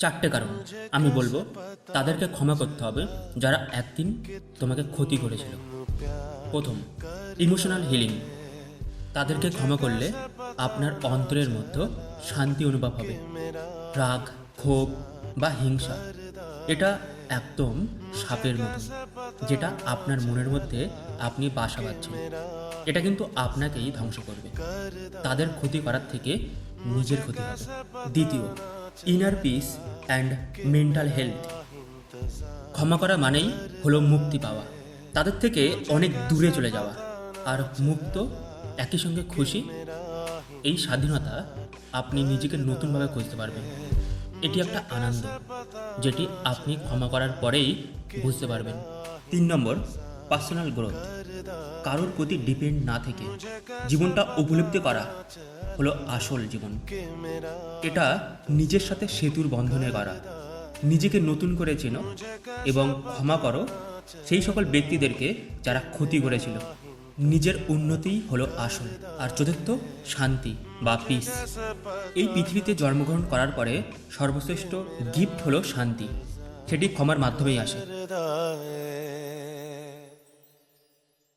চারটে কারণ আমি বলবো তাদেরকে ক্ষমা করতে হবে যারা একদিন তোমাকে ক্ষতি করেছিল। প্রথম, ইমোশনাল হিলিং। তাদেরকে ক্ষমা করলে আপনার অন্তরের মধ্যে শান্তি অনুভব হবে। রাগ, ক্ষোভ বা হিংসা এটা একদম সাপের মতন, যেটা আপনার মনের মধ্যে আপনি বাসা বাঁধছেন। এটা কিন্তু আপনাকেই ধ্বংস করবে। তাদের ক্ষতি করার থেকে নিজের ক্ষতি হবে। দ্বিতীয়, inner piece and mental health. ক্ষমা করা মানেই হলো মুক্তি পাওয়া, তাদের থেকে অনেক দূরে চলে যাওয়া। আর মুক্ত একই সঙ্গে খুশি, এই স্বাধীনতা আপনি নিজেকে নতুনভাবে খুঁজতে পারবেন। এটি একটা আনন্দ যেটি আপনি ক্ষমা করার পরেই বুঝতে পারবেন। 3 নম্বর, পার্সোনাল গ্রোথ। কারোর প্রতি ডিপেন্ড না থেকে জীবনটা উপলব্ধি করা হলো আসল জীবন। এটা নিজের সাথে সেতুর বন্ধনে করা। নিজেকে নতুন করে চেনো এবং ক্ষমা করো সেই সকল ব্যক্তিদেরকে যারা ক্ষতি করেছিল। নিজের উন্নতিই হলো আসল। আর চতুর্থ, শান্তি বা পিস। এই পৃথিবীতে জন্মগ্রহণ করার পরে সর্বশ্রেষ্ঠ গিফট হলো শান্তি। সেটি ক্ষমার মাধ্যমেই আসে।